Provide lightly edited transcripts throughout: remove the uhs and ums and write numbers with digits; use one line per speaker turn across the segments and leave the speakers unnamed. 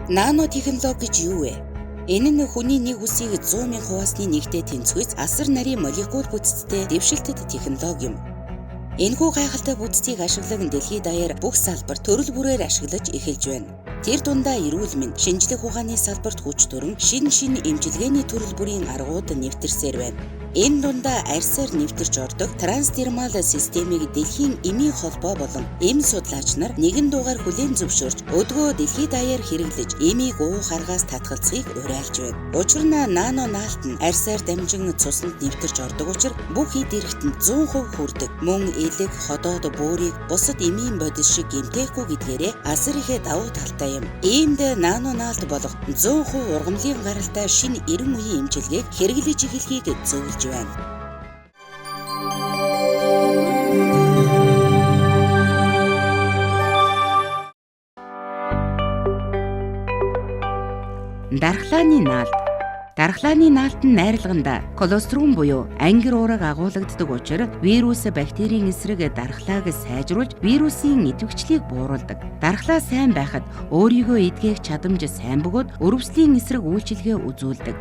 Нано технологи гэж юу вэ? Энэ нь хүний нэг үсийг 100,000 хуваасны нэгтэй тэнцвэж асар нарийн молекул бүтэцтэй дэвшилтэт технологи юм. Энэхүү гайхалтай бүтэцийг ашиглан дэлхийд даяар бүх салбар төрөл бүрээр ашиглаж эхэлж байна. Тэр дундаа эрүүл мэнд, шинжлэх ухааны салбарт хүч төрөн шин эмчилгээний төрөл бүрийн аргууд нэвтэрсээр байна. Энэ дундаа арьсаар нэвтэрч ордог трансдермал системийг дэлхийн эмийн холбоо болон эм судлаач нар нэгэн дугаар хүлээн зөвшөөрч өдгөө дэлхийд даяар хэрэглэж эмийг уух аргаас татгалзахыг уриалж байна. Учир нь нано наалт нь арьсаар дамжин цуснд нэвтэрч ордог учраас бүх хэд эрхтэнд 100% хүрдэг. Мөн элэг, ходоод, бөөрийг бусад эмийн бодис шиг гэмтээхгүй гэдгээрээ асар их давуу талтай юм. Иймд нано наалт болох 100% ургамлын гаралтай шинэ 90 үеийн эмчилгээг хэрэглэж эхлэхийг зөвлөж байна. Дархлааны наалт. Дархлааны наалт нь найрлаганда колестерол буюу ангир уураг агуулгаддаг учраас вирус, бактерийн эсрэг дархлааг сайжруулж вирусын идэвхжлийг бууруулдаг. Дархлаа сайн байхад өөрийгөө эдгэх чадамж сайн бөгөөд өрөвслийн эсрэг үйлчилгээ үзүүлдэг.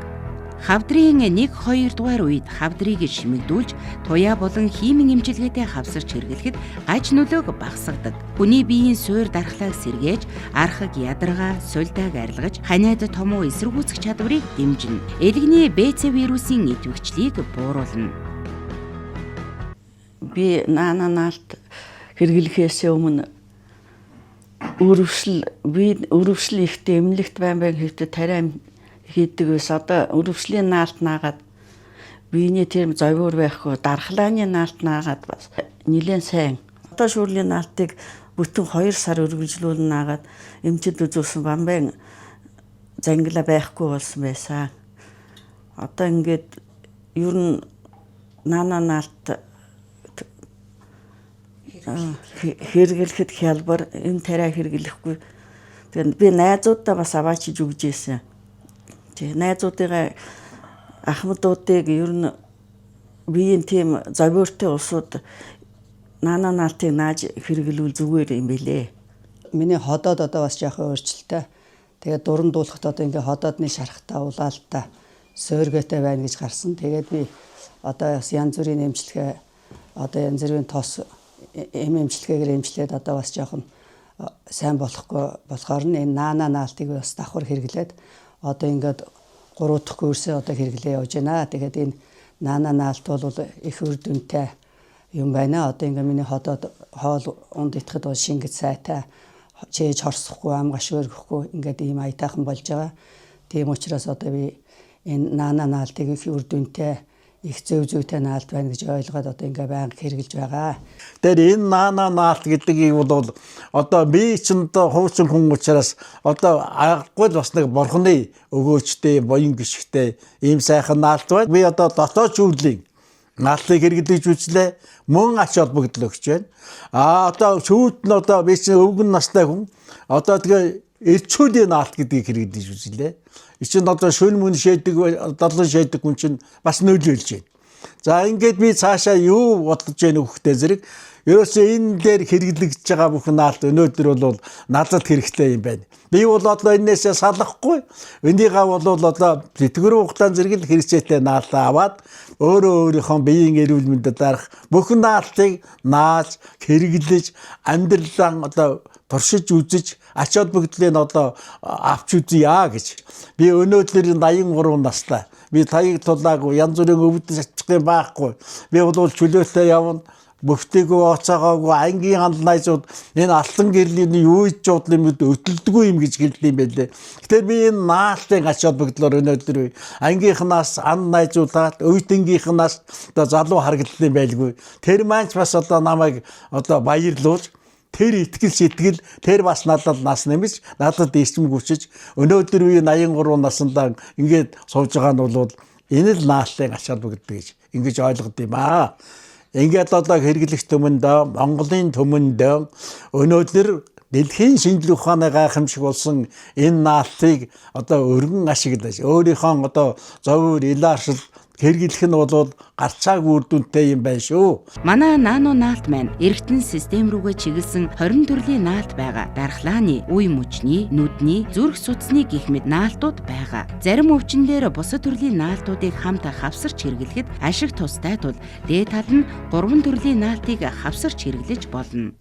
Хавдрын 1-2 дугаар үед хавдрыг шимэгдүүлж, туяа болон химийн эмчилгээтэй хавсарч хэрэглэхэд гаж нөлөөг багасгадаг. Хүний биеийн суур дархлааг сэргээж, архаг ядаргаа, сулдааг арилгаж, ханиад томуу эсэргүүцэх чадварыг дэмжинэ. Элэгний БЦ вирусын идэвхжлийг бууруулна.
Би нано наалт хэрэглэхээс өмнө өрөвшил ихтэй эмнэлэгт байн хэвтэ тариа хийдэг ус. Одоо өрөвслийн наалт наагаад биений тэр зовиор байхгүй дархлааны наалт наагаад бас нэлээд сайн. Одоо шүүрлийн наалтыг бүтэн 2 сар үргэлжлүүлэн наагаад эмчид үзүүлсэн бамбайн зангила байхгүй болсон байсан. Одоо ингээд ер нь нано наалт хэрэглэхэд хялбар энэ тариа хэрэглэхгүй. Тэгээд би найзуудаа бас аваачиж өгч ийсэн. Найзуудыгаа ахмадуудыг ер нь биеийн тийм зовиортой улсууд нано наалтыг нааж хэрэглүүл зүгээр юм билээ.
Миний ходоод одоо бас жоохон өөрчлөлттэй. Тэгээд дуран дуулахад одоо ингээ ходоодны шархтаа улаалтаа сөөргөтэй байна гэж гарсан. Тэгээд би одоо бас янз бүрийн эмчилгээ одоо янз бүрийн тос эмчилгээгээр эмчлээд одоо бас жоохон сайн болохгүй болохоор энэ нано наалтыг бас давхар хэрэглээд одоо ингээд 3 дахь курсээ одоо хэрэглээ явж байна. Тэгээд энэ нано наалт бол их үр дүнтэй юм байна. Одоо ингээд миний ходоод хоол унд идэхэд бол шингэц сайтай, чээж хорсохгүй, ам гашвэрхгүй ингээд ийм аятайхан болж байгаа. Тийм учраас одоо би энэ нано наалтыг их үр дүнтэй, их зүйтэй наалт байна гэж ойлгоод одоо ингээ байнга хэрэгжилж байгаа.
Тэр энэ нано наалт гэдгийг бол одоо би чинь хуучин хүн учраас одоо аргагүй бас нэг бурхны өгөөчтэй, буян гიშгтэй ийм сайхан наалт байна. Би одоо дотоод шүүрлийн наалтыг хэрэглэж үзлээ. Мөн ач холбогдол өгч байна. Одоо шүүрт нь одоо би чинь өвгөн настай хүн. Одоо тэгээ эрчүүлийн наалт гэдгийг хэрэглэж үзлээ. Эцэн одоо шөнө мөн шээдэг, долон шээдэг хүн чинь бас нөлөөлж байна. За ингээд би цаашаа юу бодож байна хөхтэй зэрэг ерөөсөө энэ дээр хэрэглэгдэж байгаа бүх наалт өнөөдөр бол налалт хэрэгтэй юм байна. Би бол одоо энээсээ салахгүй. Энийгээ бол одоо тэтгэврийн хугацаанд зэрэг хэрэгцээтэй наалт аваад өөрийнхөө биеийн эрүүл мэндэд дарах бүх наалтыг нааж, хэрэглэж, амьдралаа одоо туршиж үзэж ач холбогдлыг одоо авч үзье гэж. Би өнөөдөр 83 настай. Би таяг тулаагүй, янз бүрийн өвдөж ачих юм байхгүй. Би бол чөлөөтэй явна. Бүхтэйгөө оцаагаагүй ангийн хандлайзууд энэ алтан гэрлийн юу ч бодлын мэд өдөлдөггүй юм гэж хэлдэг юм байлээ. Гэтэл би энэ наалтын ач холбогдлоор өнөөдөр ангийнхнаас ан найзуулаад өвдөнгийнхнаас одоо залуу харагдлын байлгүй. Тэр маань ч бас одоо намайг одоо баярлуулж тэр итгэл сэтгэл тэр бас надад нас нэмж надад ирчим гүчиж өнөөдөр үе 83 наснда ингээд сууж байгаа нь бол энэ л наалтын ач холбогдол гэж ингэж ойлгод юм Ингээд одоо хэрэглэх төмөнд Монголын төмөнд өнөөдөр дэлхийн шинжлэх ухааны гайхамшиг болсон энэ наалтыг одоо өргөн ашиглаж өөрийнхөө одоо зовир илааршил хэрэглэх нь бол гарцааг үр дүнтэй юм байна шүү.
Манай нано наалт маань эргэтэн систем рүүгээ чиглэсэн 20 төрлийн наалт байгаа. Дархлааны, үе мөчний, нүдний, зүрх судасны гэх мэт наалтууд байгаа. Зарим өвчнөлөөр бусад төрлийн наалтуудыг хамт хавсарч хэрэглэхэд ашиг тустай тул дээд тал нь 3 төрлийн наалтыг хавсарч хэрэглэж болно.